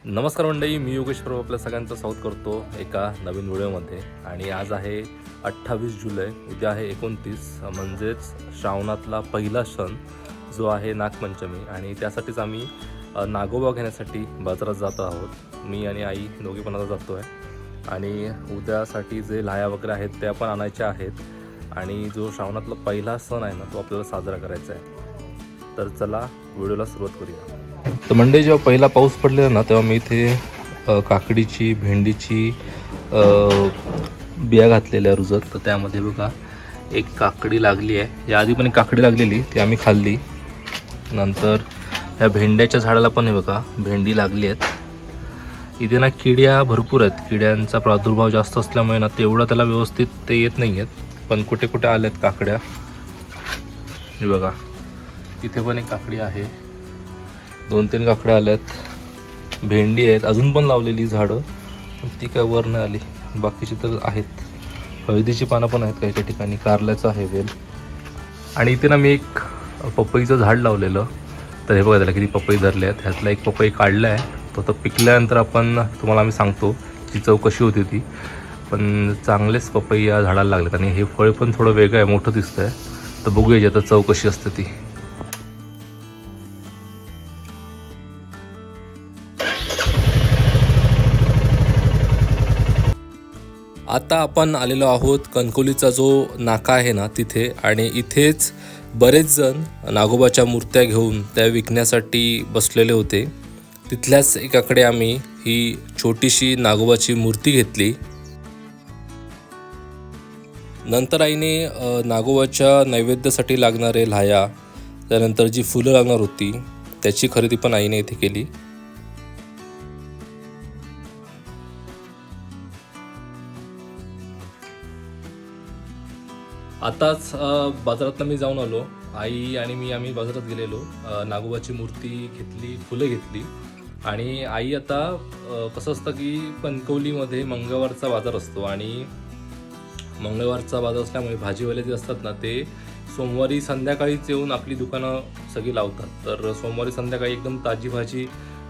नमस्कार मंडळी, मी योगेश प्रभू आपल्या सगळ्यांचं स्वागत करतो एका नवीन व्हिडिओमध्ये. आणि आज आहे 28 जुलै, उद्या आहे 29, म्हणजेच श्रावणातला पहिला सण जो आहे नागपंचमी. आणि त्यासाठीच आम्ही नागोबा घेण्यासाठी बाजारात जात आहोत. मी आणि आई दोघे पण आता जातो आहे. आणि उद्यासाठी जे लाह्या वगैरे आहेत त्या पण आणायच्या आहेत. आणि जो श्रावणातला पहिला सण आहे ना, तो आपल्याला साजरा करायचा आहे. तर चला व्हिडिओला सुरुवात करूया. तर मंडळी, जेव्हा पहिला पाऊस पडलेला ना, तेव्हा मी इथे काकडीची, भेंडीची बिया घातलेल्या रुजत. तर त्यामध्ये बघा एक काकडी लागली आहे. याआधी पण एक काकडी लागलेली, ती आम्ही खाल्ली. नंतर ह्या भेंड्याच्या झाडाला पण हे बघा भेंडी लागली आहेत. इथे ना किड्या भरपूर आहेत. किड्यांचा प्रादुर्भाव जास्त असल्यामुळे ना तेवढं त्याला व्यवस्थित ते येत नाही आहेत. पण कुठे कुठे आल्यात काकड्या. हे बघा इथे पण एक काकडी आहे, 2-3 काकड्या आल्यात. भेंडी आहेत, अजून पण लावलेली झाडं, पण ती काय वर नाही आली. बाकीची तर आहेत. हळदीची पानं पण आहेत काही काही ठिकाणी. कारल्याचं आहे वेल. आणि इथे ना मी एक पपईचं झाड लावलेलं. तर हे बघा त्याला किती पपई धरले आहेत. ह्यातला एक पपई काढला आहे. तो तर पिकल्यानंतर तुम्हाला आम्ही सांगतो ती चव कशी होती ती. पण चांगलेच पपई या झाडाला लागलेत. आणि हे फळ पण थोडं वेगळं आहे, मोठं दिसतं आहे. तर बघूया आता चव कशी असते ती. आता आपण आलेलो आहोत कणकवलीचा जो नाका आहे ना तिथे. आणि इथेच बरेच जण नागोबाच्या मूर्त्या घेऊन त्या विकण्यासाठी बसलेले होते. तिथल्याच एकाकडे आम्ही ही छोटीशी नागोबाची मूर्ती घेतली. नंतर आईने नागोबाच्या नैवेद्यासाठी लागणारे लाह्या, त्यानंतर जी फुलं लागणार होती त्याची खरेदी पण आईने इथे केली. आताच बाजारातनं मी जाऊन आलो. आई आणि आम्ही बाजारात गेलेलो. नागोबाची मूर्ती घेतली, फुलं घेतली. आणि आई आता कसं असतं की कणकवलीमध्ये मंगळवारचा बाजार असतो. आणि मंगळवारचा बाजार असल्यामुळे भाजीवाले जे असतात ना, ते सोमवारी संध्याकाळीच येऊन आपली दुकानं सगळी लावतात. तर सोमवारी संध्याकाळी एकदम ताजी भाजी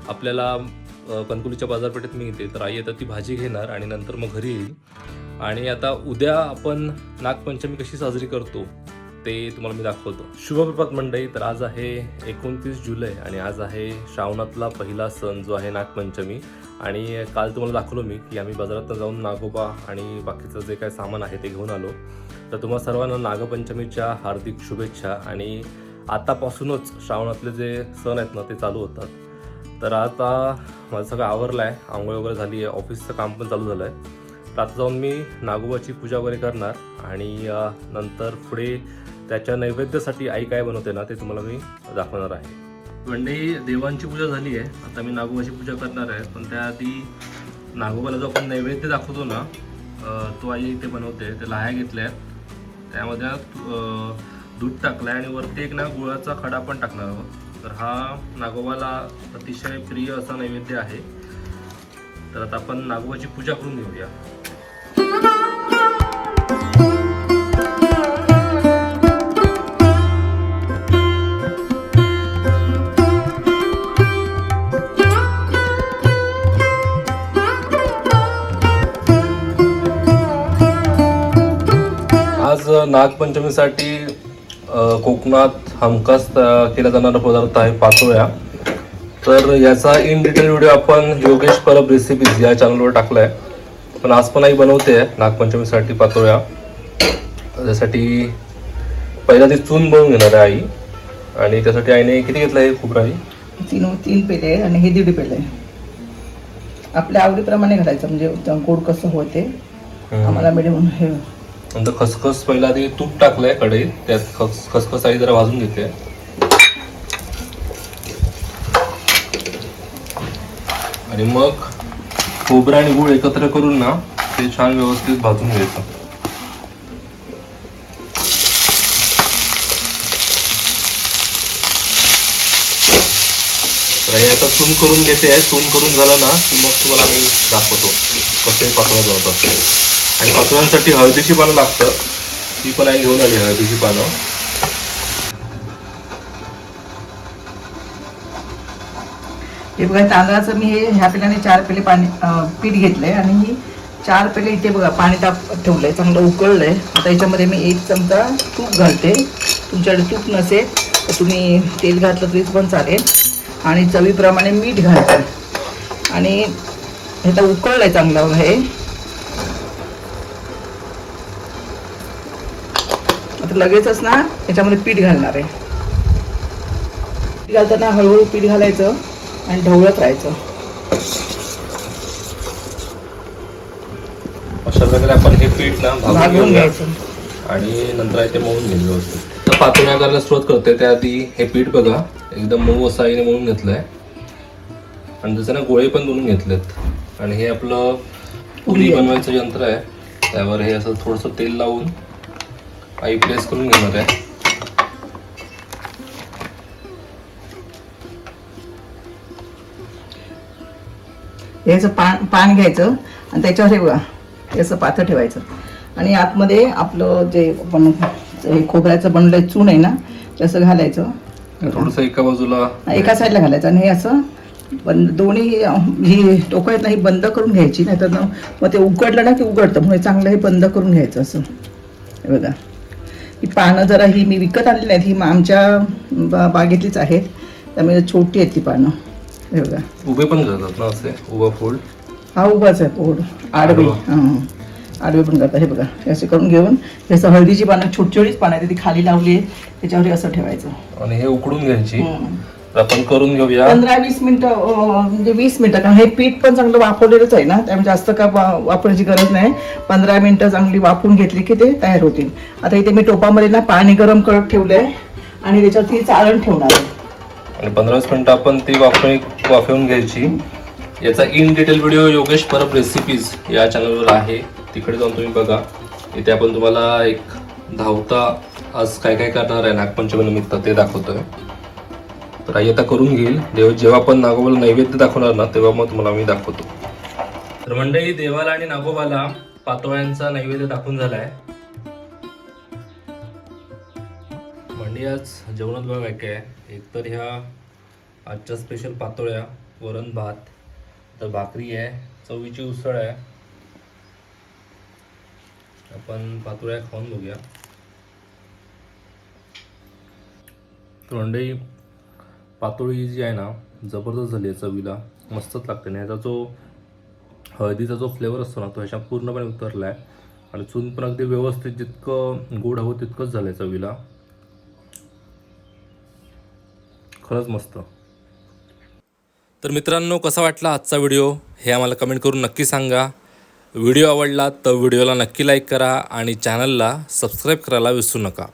आपल्याला कणकवलीच्या बाजारपेठेत मिळते. तर आई आता ती भाजी घेणार आणि नंतर मग घरी येईल. आणि आता उद्या आपण नागपंचमी कशी साजरी करतो ते तुम्हाला मी दाखवतो. शुभप्रभात मंडळी. तर आज आहे 29 जुलै आणि आज आहे श्रावणातला पहिला सण जो आहे नागपंचमी. आणि काल तुम्हाला दाखवलं मी की आम्ही बाजारात जाऊन नागोबा आणि बाकीचं जे काय सामान आहे ते घेऊन आलो. तर तुम्हा सर्वांना नागपंचमीच्या हार्दिक शुभेच्छा. आणि आतापासूनच श्रावणातले जे सण आहेत ना ते चालू होतात. तर आता माझं सगळं आवरलं आहे, आंघोळ वगैरे झाली आहे, ऑफिसचं काम पण चालू झालं आहे. तर आता जाऊन मी नागोबाची पूजा वगैरे करणार. आणि नंतर पुढे त्याच्या नैवेद्यासाठी आई काय बनवते ना ते तुम्हाला मी दाखवणार आहे. मंडळी, देवांची पूजा झाली आहे. आता मी नागोबाची पूजा करणार आहे. पण त्याआधी नागोबाला जो आपण नैवेद्य दाखवतो ना, तो आई इथे बनवते. ते लाह्या घेतल्या आहेत, त्यामध्ये दूध टाकलं आहे आणि वरती एक ना गुळाचा खडा पण टाकणार आहोत. तर हा नागोबाला अतिशय प्रिय असा नैवेद्य आहे. तर आता आपण नागोबाची पूजा करून घेऊया. आज नागपंचमीसाठी कोकणात हमखास केला जाणारा पदार्थ आहे पातोळ्या. तर याचा इन डिटेल व्हिडिओ आपण योगेश परब रेसिपीज या चॅनलवर टाकला आहे. पण आज पण आई बनवते आहे नागपंचमीसाठी पातोळ्या. त्यासाठी पहिला ती चून बनवून घेणार आहे आई. आणि त्यासाठी आईने किती घेतलं आहे खोबरं आहे? 3 पेले आणि हे 1.5 पेले. आपल्या आवडीप्रमाणे घालायचं, म्हणजे गोड कसं होते आम्हाला मिळून. हे नंतर खसखस पहिला आधी तूप टाकलंय कढईत, त्यात खसखस आई जरा भाजून घेते. आणि मग खोबरं आणि गूळ एकत्र करून ना ते छान व्यवस्थित भाजून घ्यायचं. तर हे आता तून करून घेते. तून करून झालं ना की मग तुम्हाला आम्ही दाखवतो कसे पातोळ्या बनवतात. आणि पातोळ्यांसाठी हळदीची पानं लागतं, ती पण आई घेऊन आली हळदीची पानं. हे बघा तांदळाचं मी ह्या पेल्याने 4 पेले पाणी पीठ घेतलंय आणि ही 4 पेले इथे बघा पाणी ठेवलंय, चांगलं उकळलंय. आता याच्यामध्ये मी 1 चमचा तूप घालते. तुमच्याकडे तूप नसेल तर तुम्ही तेल घातलं तरी पण चालेल. आणि चवीप्रमाणे मीठ घालते. आणि हे तर उकळलंय चांगलं हे. आता लगेचच ना याच्यामध्ये पीठ घालणार आहे. पीठ घालताना हळूहळू पीठ घालायचं आणि ढवळत राहायचं. अशा प्रकारे आपण हे पीठ ना भाजून घ्यायचं आणि नंतर आहे ते मळून घ्यायचं व्यवस्थित. तर पातोळ्या करायला सुरुवात करते त्याआधी हे पीठ बघा एकदम मऊ असं आईने मळून घेतलंय आणि त्याचे ना गोळे पण बनवून घेतलेत. आणि हे आपलं पुरी बनवायचं यंत्र आहे, त्यावर हे असं थोडंसं तेल लावून आई प्रेस करून घेणार आहे. याचं पान घ्यायचं आणि त्याच्यावर हे बघा याचं पातळ ठेवायचं आणि आतमध्ये आपलं जे आपण खोबऱ्याचं बनलेलं चून आहे ना ते असं घालायचं. थोडंसं एका बाजूला एका साईडला घालायचं आणि हे असं दोन्ही ही टोकं आहेत ना ही बंद करून घ्यायची, नाही तर मग ते उघडलं ना की उघडतं, म्हणून चांगलं हे बंद करून घ्यायचं असं. हे बघा ही पानं जरा ही मी विकत आणली नाहीत, ही आमच्या बागेतलीच आहेत, त्यामुळे छोटी आहेत ती पानं. हे बघा उभे पण करतात ना असे उभा फोल्ड. हा उभाच आहे पोड आडवे. हां आडवे पण करतात. हे बघा हे असे करून घेऊन जसं हळदीची पानं छोटीच पानं आहे ती खाली लावली आहे त्याच्यावर असं ठेवायचं आणि हे उकडून घ्यायची. तर आपण करून घेऊया 15-20 मिनिटं, म्हणजे 20 मिनिटं, कारण हे पीठ पण चांगलं वाफवलेलंच आहे ना, त्यामुळे जास्त का वापरायची गरज नाही. 15 मिनिटं चांगली वाफवून घेतली की ते तयार होतील. आता इथे मी टोपामध्ये ना पाणी गरम करत ठेवलंय आणि त्याच्यावरती चाळण ठेवणार आहे आणि 15-20 मिनिटं आपण ती वाफवून घ्यायची. याचा in detail video Yogesh Parab recipes या चॅनलवर आहे, तिकडे जाऊन तुम्ही बघा. इथे आपण तुम्हाला एक धावता आज काय काय करणार आहे नागपंचमी निमित्त ते दाखवतोय. तर आई आता करून घेईल. जेव्हा आपण नागोबाला नैवेद्य दाखवणार ना तेव्हा मग तुम्हाला मी दाखवतो. तर मंडळी देवाला आणि नागोबाला पातोळ्यांचा नैवेद्य दाखवून झालाय. मंडळी आज जेवणात बघा काय काय आहे. एकतर ह्या आजच्या स्पेशल पातोळ्या, वरण भात, तर भाकरी आहे, चवीची उसळ आहे. आपण पातोळ्या खाऊन बघूया. तर मंडळी पातोळी जी आहे ना जबरदस्त झाली आहे, चवीला मस्तच लागते. आणि ह्याचा जो हळदीचा जो फ्लेवर असतो ना तो ह्याच्या पूर्णपणे उतरला आहे आणि चून पण अगदी व्यवस्थित जितकं गोड हवं तितकंच झालं आहे चवीला. खरंच मस्त. तर मित्रांनो कसा वाटला आजचा व्हिडिओ हे आम्हाला कमेंट करून नक्की सांगा. व्हिडिओ आवडला तर व्हिडिओला नक्की लाईक करा आणि चॅनलला सबस्क्राईब करायला विसरू नका.